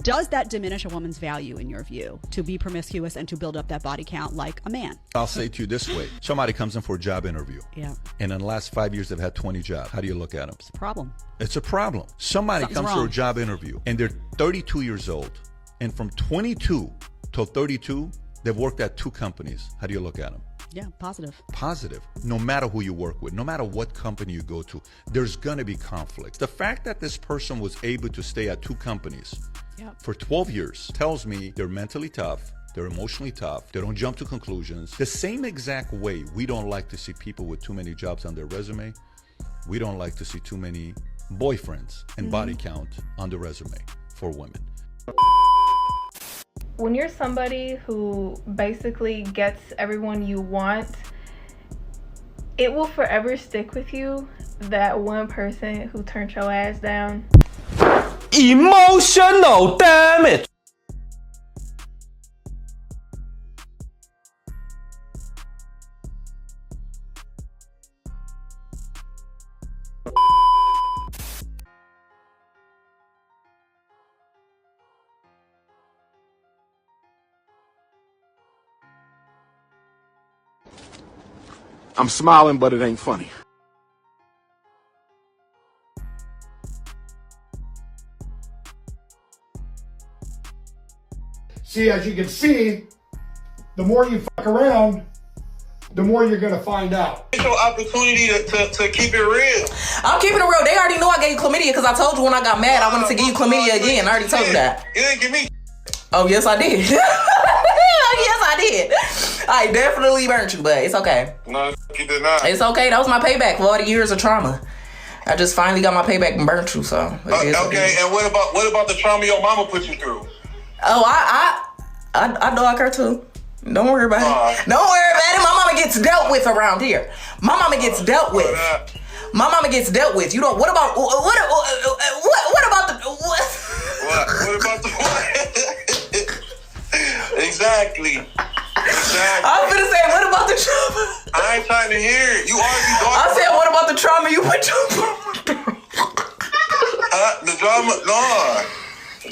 Does that diminish a woman's value in your view to be promiscuous and to build up that body count like a man? I'll say to you this way. Somebody comes in for a job interview. Yeah. And in the last 5 years, they've had 20 jobs. How do you look at them? It's a problem. It's a problem. Somebody Something's comes wrong. for a job interview and they're 32 years old. And from 22 till 32, they've worked at 2 companies. How do you look at them? Yeah, positive. Positive. No matter who you work with, no matter what company you go to, there's going to be conflict. The fact that this person was able to stay at 2 companies for 12 years tells me they're mentally tough, they're emotionally tough, they don't jump to conclusions. The same exact way we don't like to see people with too many jobs on their resume, we don't like to see too many boyfriends and body count on the resume for women. When you're somebody who basically gets everyone you want, it will forever stick with you that one person who turned your ass down. Emotional damage. I'm smiling, but it ain't funny. See, as you can see, the more you fuck around, the more you're gonna find out. It's your opportunity to keep it real. I'm keeping it real. They already know I gave you chlamydia because I told you when I got mad I wanted to give you chlamydia again. I already told you that. You didn't give me. Oh, yes, I did. Yes, I did. I definitely burnt you, but it's okay. No, you did not. It's okay. That was my payback for all the years of trauma. I just finally got my payback and burnt you, so. Okay, and what about the trauma your mama put you through? Oh, I dog her too. Don't worry about it. Don't worry about it. My mama gets dealt with around here. My mama gets dealt with. My mama gets dealt with. You don't. What about the what? What about the what? Exactly. I'm gonna say, what about the trauma? I ain't trying to hear it. You already talking. I said, what about the trauma you put your the drama?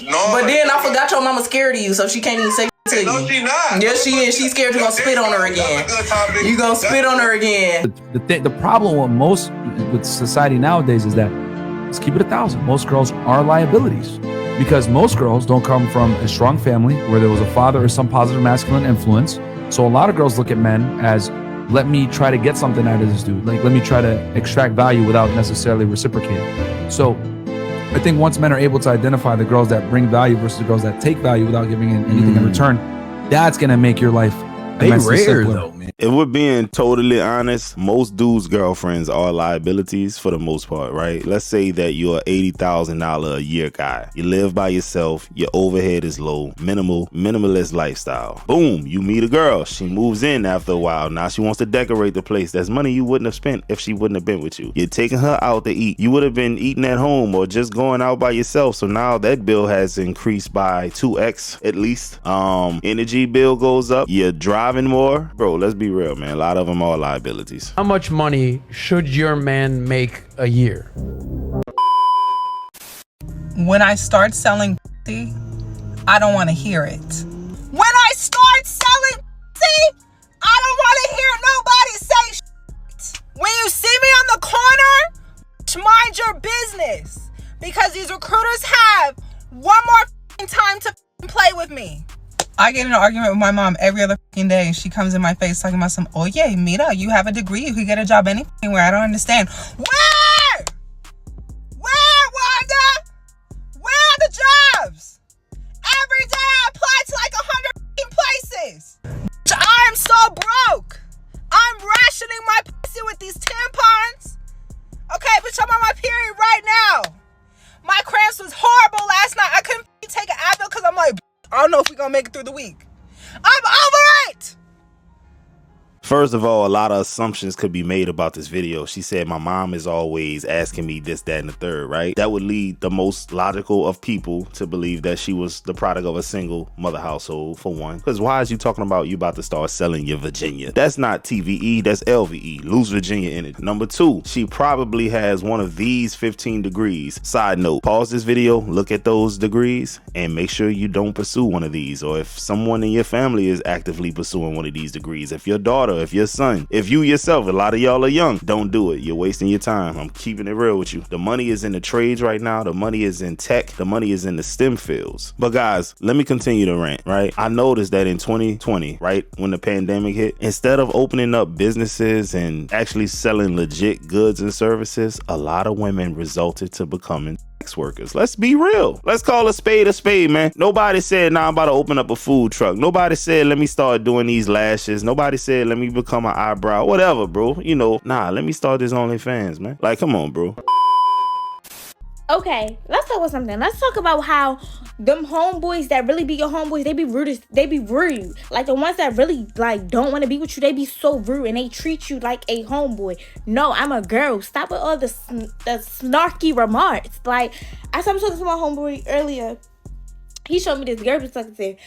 No. But then I forgot your mama scared of you, so she can't even say to you. No, she not. Yes, she is. She's scared you're gonna spit on her again. You gonna spit on her again. The problem with society nowadays is that, let's keep it 1,000. Most girls are liabilities because most girls don't come from a strong family where there was a father or some positive masculine influence. So a lot of girls look at men as, let me try to get something out of this dude. Like, let me try to extract value without necessarily reciprocating. So I think once men are able to identify the girls that bring value versus the girls that take value without giving anything in return, that's going to make your life immensely simpler. Though, man. If we're being totally honest, most dudes' girlfriends are liabilities for the most part, right? Let's say that you're a $80,000 a year guy. You live by yourself. Your overhead is low. Minimalist lifestyle. Boom, you meet a girl. She moves in after a while. Now she wants to decorate the place. That's money you wouldn't have spent if she wouldn't have been with you. You're taking her out to eat. You would have been eating at home or just going out by yourself. So now that bill has increased by 2x at least. Energy bill goes up. You're driving more. Bro, let's be real, man. A lot of them are liabilities. How much money should your man make a year? When I start selling pussy, I don't want to hear it. When I start selling pussy, I don't want to hear nobody say shit. When you see me on the corner, mind your business. Because these recruiters have one more time to play with me. I get in an argument with my mom every other day, and she comes in my face talking about some, oh yeah, Mira, you have a degree, you could get a job anywhere. I don't understand. Where, Wanda? Where are the jobs? Every day I apply to like 100 places. I'm so broke. I'm rationing my pussy with these tampons. Okay, bitch, I'm on my period right now. My cramps was horrible last night. I couldn't take an Advil because I'm like, I don't know if we're gonna make it through the week. I'm over it. First of all, a lot of assumptions could be made about this video. She said, my mom is always asking me this, that, and the third, right? That would lead the most logical of people to believe that she was the product of a single mother household, for one. Because why is you talking about you about to start selling your Virginia? That's not TVE, that's LVE, lose Virginia in it. Number two, she probably has one of these 15 degrees. Side note, pause this video, look at those degrees, and make sure you don't pursue one of these. Or if someone in your family is actively pursuing one of these degrees, if your daughter, if your son, if you yourself, a lot of y'all are young, don't do it. You're wasting your time. I'm keeping it real with you. The money is in the trades right now. The money is in tech. The money is in the STEM fields. But guys, let me continue to rant, right? I noticed that in 2020, right, when the pandemic hit, instead of opening up businesses and actually selling legit goods and services, a lot of women resulted to becoming sex workers. Let's be real. Let's call a spade, man. Nobody said, nah, I'm about to open up a food truck. Nobody said, let me start doing these lashes. Nobody said, let me become an eyebrow. Whatever, bro. You know, nah, let me start this OnlyFans, man. Like, come on, bro. Okay, let's talk about something. Let's talk about how them homeboys that really be your homeboys, they be rude. They be rude. Like the ones that really like don't want to be with you, they be so rude and they treat you like a homeboy. No, I'm a girl. Stop with all the snarky remarks. Like I was talking to my homeboy earlier. He showed me this girl perspective.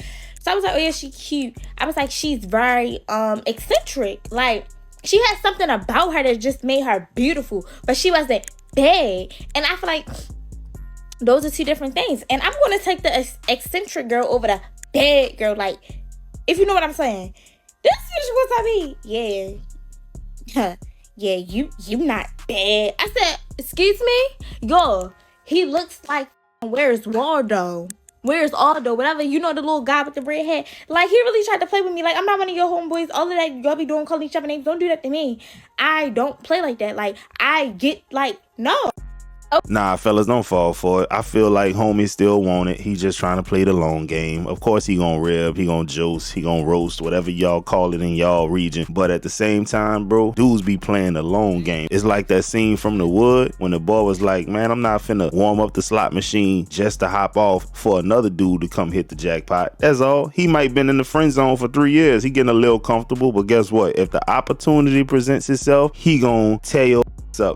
So I was like, oh yeah, she cute. I was like, she's very eccentric. Like she had something about her that just made her beautiful, but she wasn't bad. And I feel like those are two different things. And I'm going to take the eccentric girl over the bad girl. Like, if you know what I'm saying. This bitch was I mean, yeah. Yeah, you not bad. I said, excuse me? Yo, he looks like where's Waldo? Where's Aldo? Whatever, you know, the little guy with the red hair. Like, he really tried to play with me. Like, I'm not one of your homeboys. All of that y'all be doing, calling each other names. Don't do that to me. I don't play like that. Like, I get, like, no. Nah, fellas, don't fall for it. I feel like homie still want it. He just trying to play the long game. Of course, he gonna rib, he gonna jost, he gonna roast, whatever y'all call it in y'all region. But at the same time, bro, dudes be playing the long game. It's like that scene from The Wood when the boy was like, man, I'm not finna warm up the slot machine just to hop off for another dude to come hit the jackpot. That's all. He might been in the friend zone for 3 years. He getting a little comfortable, but guess what? If the opportunity presents itself, he gonna tear your up.